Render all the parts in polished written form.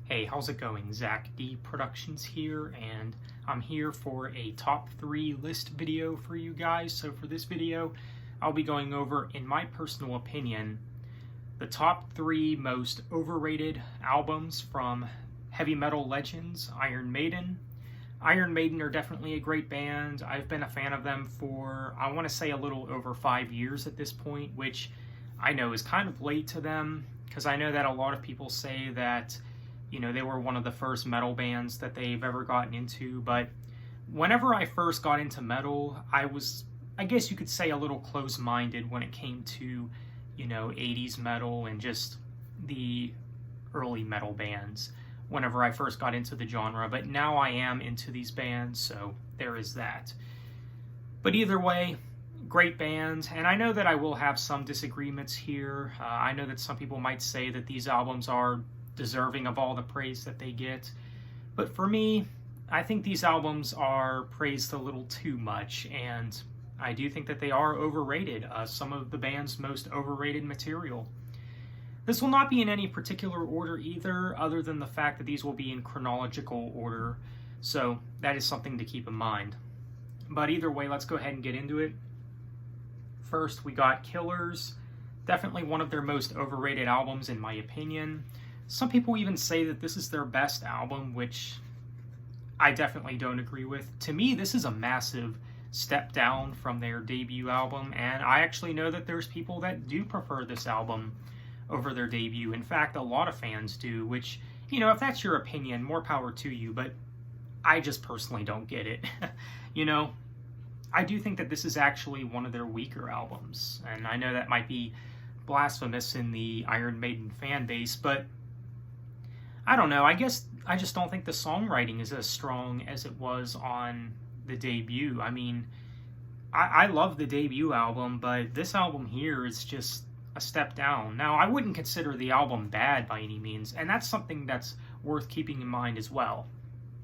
Hey, how's it going? Zach D Productions here, and I'm here for a top 3 list video for you guys. So for this video, I'll be going over, in my personal opinion, the top 3 most overrated albums from heavy metal legends, Iron Maiden. Iron Maiden are definitely a great band. I've been a fan of them for, I want to say, a little over 5 years at this point, which I know is kind of late to them, because I know that a lot of people say that they were one of the first metal bands that they've ever gotten into. But whenever I first got into metal, I was, I guess you could say, a little close-minded when it came to, 80s metal and just the early metal bands whenever I first got into the genre. But now I am into these bands, so there is that. But either way, great band, and I know that I will have some disagreements here. I know that some people might say that these albums are deserving of all the praise that they get, but for me, I think these albums are praised a little too much, and I do think that they are overrated, some of the band's most overrated material. This will not be in any particular order either, other than the fact that these will be in chronological order, so that is something to keep in mind. But either way, let's go ahead and get into it. First, we got Killers, definitely one of their most overrated albums in my opinion. Some people even say that this is their best album, which I definitely don't agree with. To me, this is a massive step down from their debut album, and I actually know that there's people that do prefer this album over their debut. In fact, a lot of fans do, which, if that's your opinion, more power to you, but I just personally don't get it. I do think that this is actually one of their weaker albums, and I know that might be blasphemous in the Iron Maiden fan base, but I don't know. I guess I just don't think the songwriting is as strong as it was on the debut. I mean, I love the debut album, but this album here is just a step down. Now, I wouldn't consider the album bad by any means, and that's something that's worth keeping in mind as well.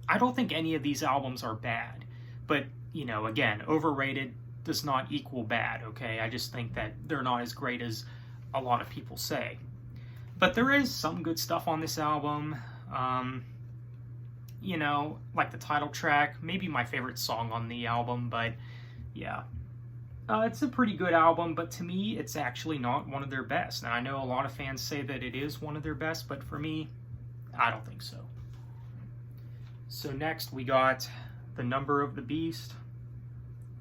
I don't think any of these albums are bad, but, again, overrated does not equal bad, okay? I just think that they're not as great as a lot of people say. But there is some good stuff on this album, like the title track, maybe my favorite song on the album, but yeah. It's a pretty good album, but to me, it's actually not one of their best. Now, I know a lot of fans say that it is one of their best, but for me, I don't think so. So next, we got The Number of the Beast.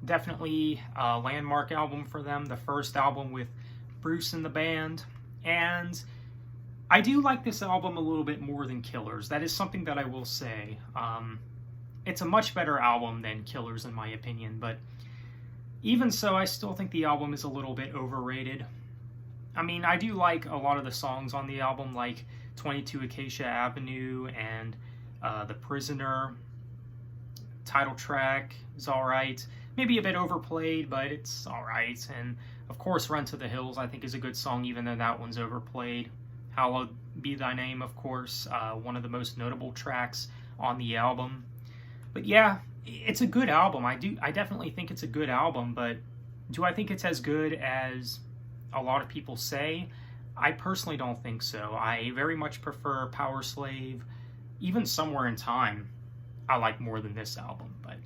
Definitely a landmark album for them, the first album with Bruce in the band, and I do like this album a little bit more than Killers. That is something that I will say. It's a much better album than Killers in my opinion, but even so, I still think the album is a little bit overrated. I mean, I do like a lot of the songs on the album, like 22 Acacia Avenue and The Prisoner. Title track is alright. Maybe a bit overplayed, but it's alright. And of course, Run to the Hills I think is a good song, even though that one's overplayed. Hallowed Be Thy Name, of course, one of the most notable tracks on the album. But yeah, it's a good album. I definitely think it's a good album, but do I think it's as good as a lot of people say? I personally don't think so. I very much prefer Power Slave, even Somewhere in Time I like more than this album. But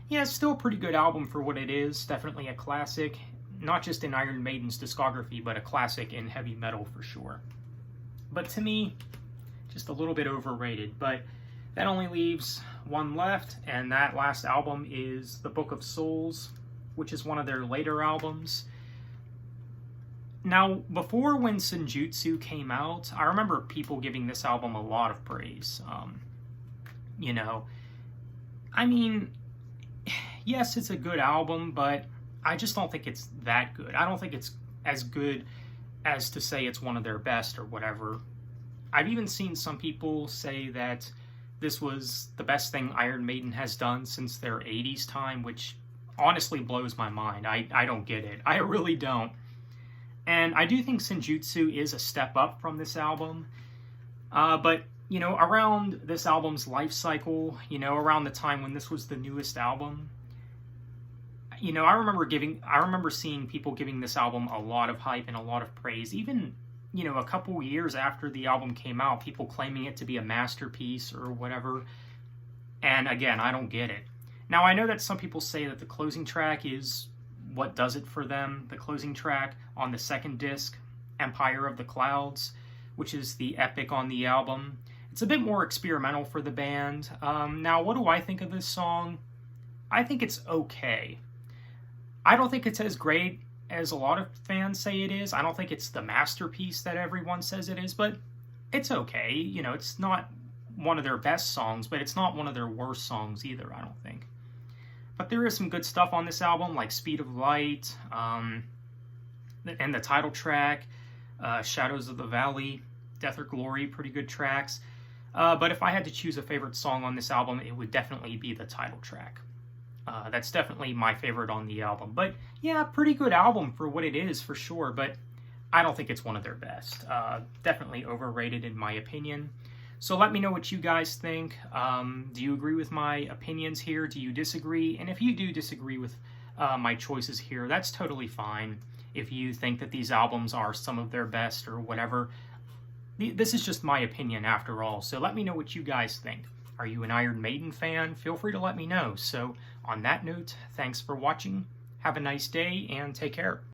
yeah, it's still a pretty good album for what it is. Definitely a classic, not just in Iron Maiden's discography, but a classic in heavy metal for sure. But to me, just a little bit overrated. But that only leaves one left, and that last album is The Book of Souls, which is one of their later albums. Now, before when Senjutsu came out, I remember people giving this album a lot of praise. I mean, yes, it's a good album, but I just don't think it's that good. I don't think it's as good as to say it's one of their best or whatever. I've even seen some people say that this was the best thing Iron Maiden has done since their 80s time, which honestly blows my mind. I don't get it. I really don't. And I do think Senjutsu is a step up from this album. But, around this album's life cycle, around the time when this was the newest album, I remember seeing people giving this album a lot of hype and a lot of praise, even a couple years after the album came out, people claiming it to be a masterpiece or whatever. And again, I don't get it. Now, I know that some people say that the closing track is what does it for them. The closing track on the second disc, Empire of the Clouds, which is the epic on the album. It's a bit more experimental for the band. Now, what do I think of this song? I think it's okay. I don't think it's as great as a lot of fans say it is. I don't think it's the masterpiece that everyone says it is, but it's okay. It's not one of their best songs, but it's not one of their worst songs either, I don't think. But there is some good stuff on this album, like Speed of Light, and the title track, Shadows of the Valley, Death or Glory, pretty good tracks. But if I had to choose a favorite song on this album, it would definitely be the title track. That's definitely my favorite on the album. But yeah, pretty good album for what it is, for sure. But I don't think it's one of their best. Definitely overrated in my opinion. So let me know what you guys think. Do you agree with my opinions here? Do you disagree? And if you do disagree with my choices here, that's totally fine. If you think that these albums are some of their best or whatever, this is just my opinion after all. So let me know what you guys think. Are you an Iron Maiden fan? Feel free to let me know. So on that note, thanks for watching. Have a nice day and take care.